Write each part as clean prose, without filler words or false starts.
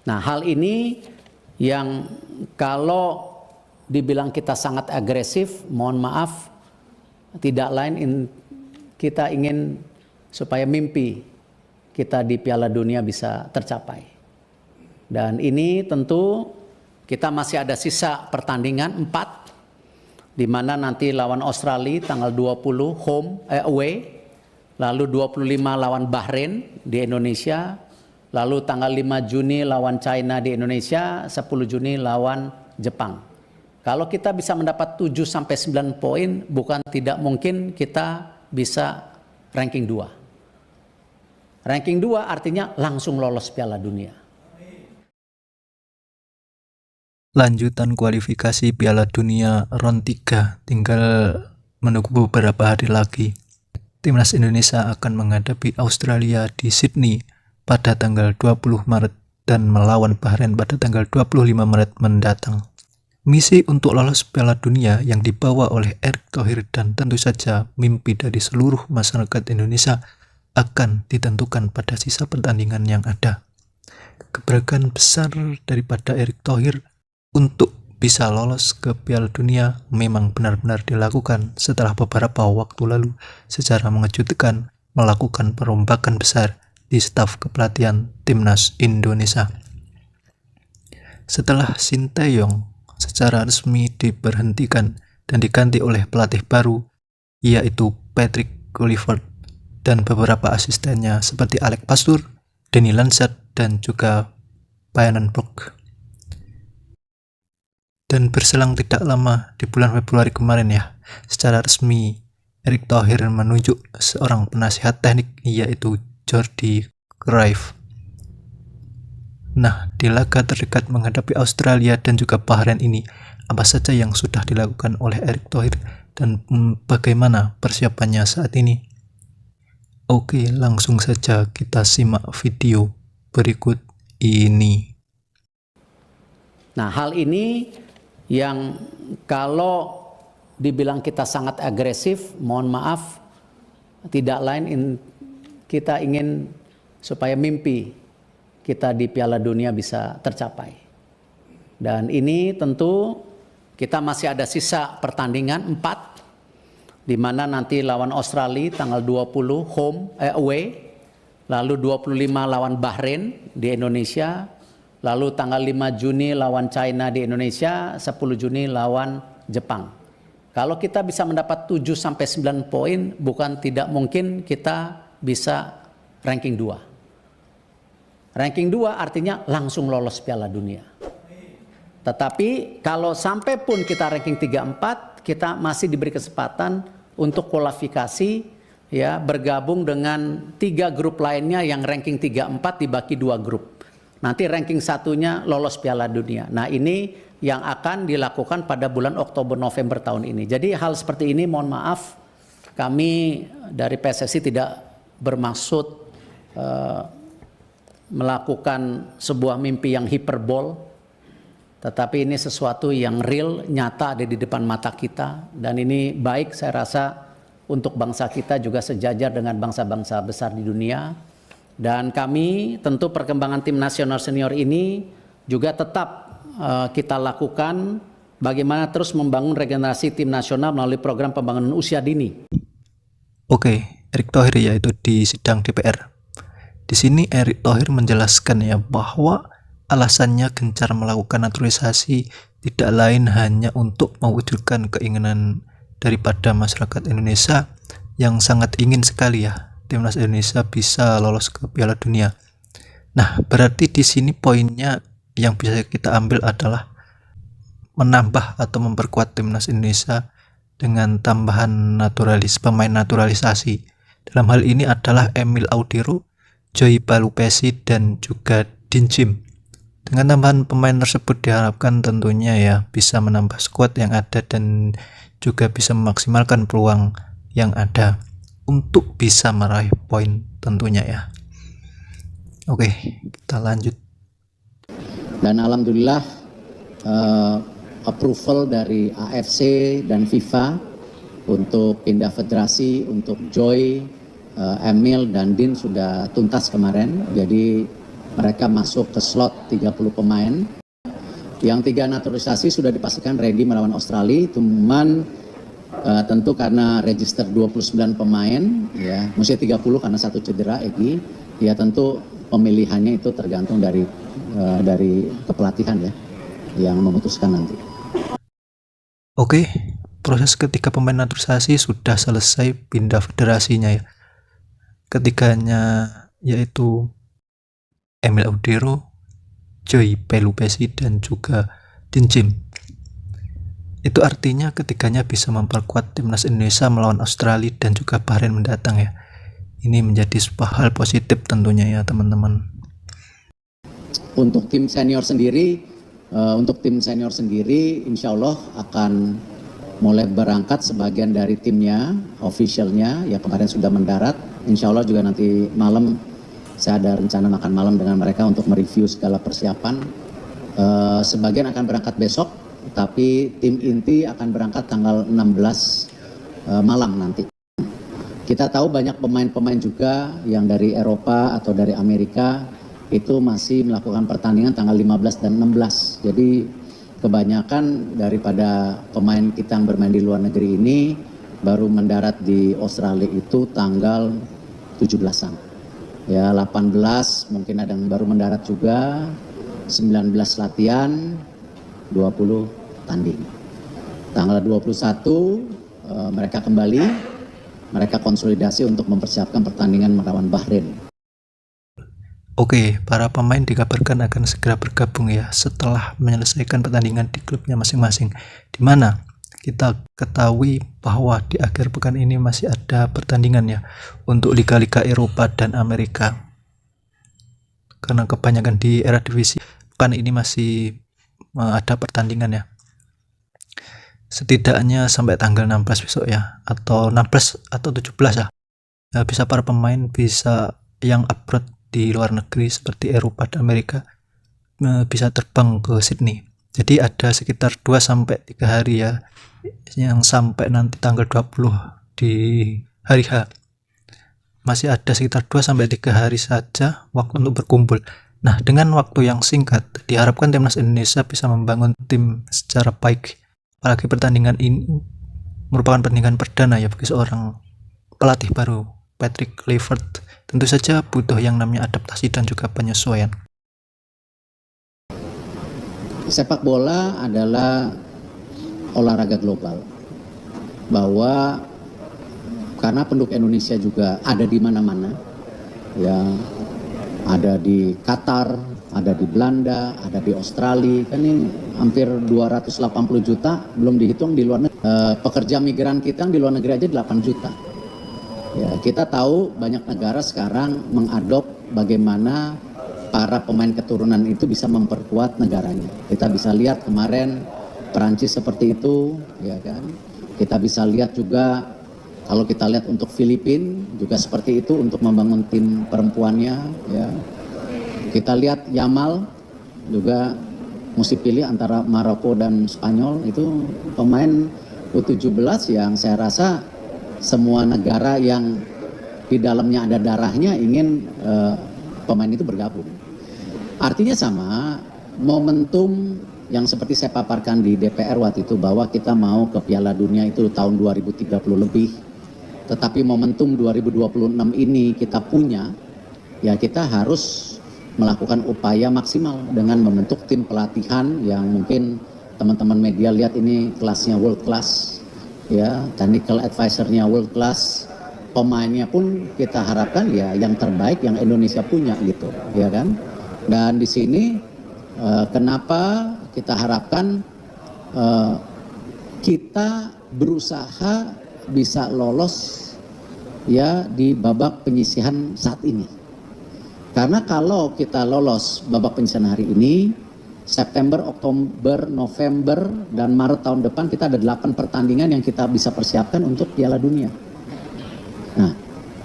Nah, hal ini yang kalau dibilang kita sangat agresif, mohon maaf, tidak lain kita ingin supaya mimpi kita di Piala Dunia bisa tercapai. Dan ini tentu kita masih ada sisa pertandingan 4, di mana nanti lawan Australia tanggal 20 away, lalu 25 lawan Bahrain di Indonesia, lalu tanggal 5 Juni lawan China di Indonesia, 10 Juni lawan Jepang. Kalau kita bisa mendapat 7-9 poin, bukan tidak mungkin kita bisa ranking 2. Ranking 2 artinya langsung lolos Piala Dunia. Lanjutan kualifikasi Piala Dunia round 3 tinggal menunggu beberapa hari lagi. Timnas Indonesia akan menghadapi Australia di Sydney pada tanggal 20 Maret dan melawan Bahrain pada tanggal 25 Maret mendatang. Misi untuk lolos Piala Dunia yang dibawa oleh Erick Thohir dan tentu saja mimpi dari seluruh masyarakat Indonesia akan ditentukan pada sisa pertandingan yang ada. Gebrakan besar daripada Erick Thohir untuk bisa lolos ke Piala Dunia memang benar-benar dilakukan setelah beberapa waktu lalu secara mengejutkan melakukan perombakan besar di staf kepelatihan Timnas Indonesia. Setelah Sinteyong secara resmi diberhentikan dan diganti oleh pelatih baru, yaitu Patrick Kluivert dan beberapa asistennya seperti Alex Pastoor, Danny Lansat, dan juga Pannenberg. Dan berselang tidak lama di bulan Februari kemarin secara resmi Erick Thohir menunjuk seorang penasihat teknik yaitu Jordi Cruyff. Nah, di laga terdekat menghadapi Australia dan juga Bahrain ini, apa saja yang sudah dilakukan oleh Erick Thohir dan bagaimana persiapannya saat ini? Oke, langsung saja kita simak video berikut ini. Nah, hal ini yang kalau dibilang kita sangat agresif, mohon maaf, tidak lain kita ingin supaya mimpi kita di Piala Dunia bisa tercapai. Dan ini tentu kita masih ada sisa pertandingan 4, di mana nanti lawan Australia tanggal 20 away, lalu 25 lawan Bahrain di Indonesia, lalu tanggal 5 Juni lawan China di Indonesia, 10 Juni lawan Jepang. Kalau kita bisa mendapat 7-9 poin, bukan tidak mungkin kita bisa ranking 2. Ranking 2 artinya langsung lolos Piala Dunia. Tetapi kalau sampai pun kita ranking 3-4, kita masih diberi kesempatan untuk kualifikasi bergabung dengan 3 grup lainnya yang ranking 3-4 dibagi 2 grup. Nanti ranking 1-nya lolos Piala Dunia. Nah, ini yang akan dilakukan pada bulan Oktober-November tahun ini. Jadi hal seperti ini mohon maaf, kami dari PSSI tidak bermaksud melakukan sebuah mimpi yang hiperbol, tetapi ini sesuatu yang real, nyata ada di depan mata kita, dan ini baik saya rasa untuk bangsa kita juga sejajar dengan bangsa-bangsa besar di dunia. Dan kami tentu perkembangan tim nasional senior ini juga tetap kita lakukan bagaimana terus membangun regenerasi tim nasional melalui program pembangunan usia dini. Oke, Erick Thohir yaitu di sidang DPR. Di sini Erick Thohir menjelaskan bahwa alasannya gencar melakukan naturalisasi tidak lain hanya untuk mewujudkan keinginan daripada masyarakat Indonesia yang sangat ingin sekali Timnas Indonesia bisa lolos ke Piala Dunia. Nah, berarti di sini poinnya yang bisa kita ambil adalah menambah atau memperkuat Timnas Indonesia dengan tambahan pemain naturalisasi. Dalam hal ini adalah Emil Audero, Joy Palupesi, dan juga Din Jim. Dengan tambahan pemain tersebut diharapkan tentunya bisa menambah skuad yang ada dan juga bisa memaksimalkan peluang yang ada untuk bisa meraih poin tentunya Oke, kita lanjut. Dan alhamdulillah approval dari AFC dan FIFA untuk pindah federasi untuk Joy, Emil, dan Din sudah tuntas kemarin. Jadi mereka masuk ke slot 30 pemain. Yang 3 naturalisasi sudah dipastikan ready melawan Australia, cuman tentu karena register 29 pemain, ya, mesti 30 karena 1 cedera Egy, ya tentu pemilihannya itu tergantung dari kepelatihan ya, yang memutuskan nanti. Oke, proses ketiga pemain naturalisasi sudah selesai pindah federasinya ya. Ketiganya yaitu Emil Audero, Joy Pelupesi, dan juga Din Jim. Itu artinya ketiganya bisa memperkuat timnas Indonesia melawan Australia dan juga Bahrain mendatang ya. Ini menjadi sebuah hal positif tentunya ya teman-teman. Untuk tim senior sendiri, insya Allah akan mulai berangkat sebagian dari timnya, officialnya, ya kemarin sudah mendarat. Insya Allah juga nanti malam saya ada rencana makan malam dengan mereka untuk mereview segala persiapan. Sebagian akan berangkat besok, tapi tim inti akan berangkat tanggal 16 malam nanti. Kita tahu banyak pemain-pemain juga yang dari Eropa atau dari Amerika itu masih melakukan pertandingan tanggal 15 dan 16. Jadi kebanyakan daripada pemain kita yang bermain di luar negeri ini baru mendarat di Australia itu tanggal 17-an. Ya 18 mungkin ada yang baru mendarat juga, 19 latihan, 20 tanding. Tanggal 21 mereka kembali, mereka konsolidasi untuk mempersiapkan pertandingan melawan Bahrain. Oke, para pemain dikabarkan akan segera bergabung ya setelah menyelesaikan pertandingan di klubnya masing-masing. Di mana kita ketahui bahwa di akhir pekan ini masih ada pertandingan ya untuk liga-liga Eropa dan Amerika. Karena kebanyakan di era divisi pekan ini masih ada pertandingan ya. Setidaknya sampai tanggal 16 besok ya, atau 16 atau 17 ya. Bisa para pemain bisa yang abroad di luar negeri seperti Eropa dan Amerika bisa terbang ke Sydney. Jadi ada sekitar 2 sampai 3 hari ya yang sampai nanti tanggal 20 di hari H. Masih ada sekitar 2 sampai 3 hari saja waktu untuk berkumpul. Nah, dengan waktu yang singkat diharapkan timnas Indonesia bisa membangun tim secara baik. Apalagi pertandingan ini merupakan pertandingan perdana ya bagi seorang pelatih baru, Patrick Kluivert. Tentu saja butuh yang namanya adaptasi dan juga penyesuaian. Sepak bola adalah olahraga global, bahwa karena penduduk Indonesia juga ada di mana-mana, ya ada di Qatar, ada di Belanda, ada di Australia, kan ini hampir 280 juta, belum dihitung di luar negeri. Pekerja migran kita yang di luar negeri aja 8 juta. Ya, kita tahu banyak negara sekarang mengadop bagaimana para pemain keturunan itu bisa memperkuat negaranya. Kita bisa lihat kemarin Perancis seperti itu, ya kan. Kita bisa lihat juga kalau kita lihat untuk Filipina juga seperti itu untuk membangun tim perempuannya, ya. Kita lihat Yamal juga mesti pilih antara Maroko dan Spanyol, itu pemain U17 yang saya rasa semua negara yang di dalamnya ada darahnya ingin pemain itu bergabung. Artinya sama, momentum yang seperti saya paparkan di DPR waktu itu bahwa kita mau ke Piala Dunia itu tahun 2030 lebih. Tetapi momentum 2026 ini kita punya, ya kita harus melakukan upaya maksimal dengan membentuk tim pelatihan yang mungkin teman-teman media lihat ini kelasnya world class, ya, technical advisor-nya world class, pemainnya pun kita harapkan ya yang terbaik yang Indonesia punya gitu, ya kan. Dan di sini kenapa kita harapkan kita berusaha bisa lolos ya di babak penyisihan saat ini. Karena kalau kita lolos babak penyisihan hari ini, September, Oktober, November, dan Maret tahun depan kita ada 8 pertandingan yang kita bisa persiapkan untuk Piala Dunia. Nah,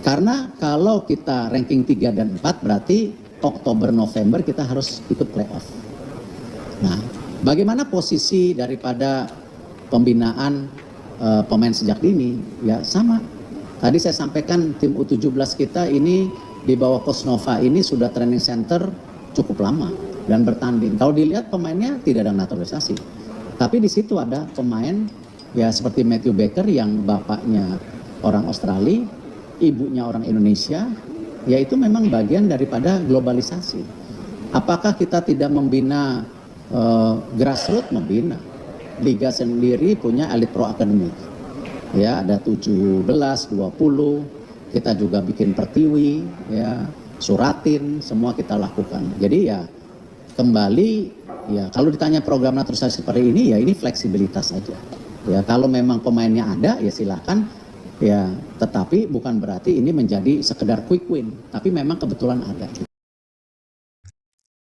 karena kalau kita ranking 3 dan 4 berarti Oktober, November kita harus ikut playoff. Nah, bagaimana posisi daripada pembinaan pemain sejak dini? Ya sama. Tadi saya sampaikan tim U17 kita ini di bawah Coach Nova ini sudah training center cukup lama dan bertanding. Kalau dilihat pemainnya tidak ada naturalisasi, tapi di situ ada pemain ya seperti Matthew Baker yang bapaknya orang Australia, ibunya orang Indonesia, yaitu memang bagian daripada globalisasi. Apakah kita tidak membina grassroots? Membina. Liga sendiri punya Elite Pro Academy. Ya, ada 17, 20. Kita juga bikin Pertiwi, ya, Suratin, semua kita lakukan. Jadi ya kembali ya kalau ditanya program naturalisasi seperti ini ya ini fleksibilitas saja. Ya kalau memang pemainnya ada ya silakan. Ya, tetapi bukan berarti ini menjadi sekedar quick win, tapi memang kebetulan ada.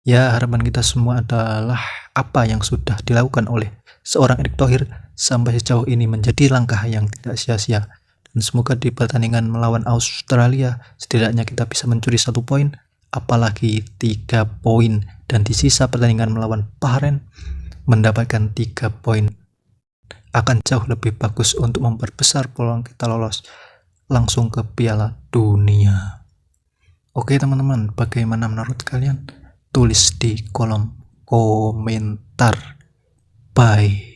Ya, harapan kita semua adalah apa yang sudah dilakukan oleh seorang Erick Thohir sampai sejauh ini menjadi langkah yang tidak sia-sia. Dan semoga di pertandingan melawan Australia setidaknya kita bisa mencuri 1 poin, apalagi 3 poin. Dan di sisa pertandingan melawan Bahrain mendapatkan 3 poin. Akan jauh lebih bagus untuk memperbesar peluang kita lolos langsung ke Piala Dunia. Oke teman-teman, bagaimana menurut kalian? Tulis di kolom komentar. Bye.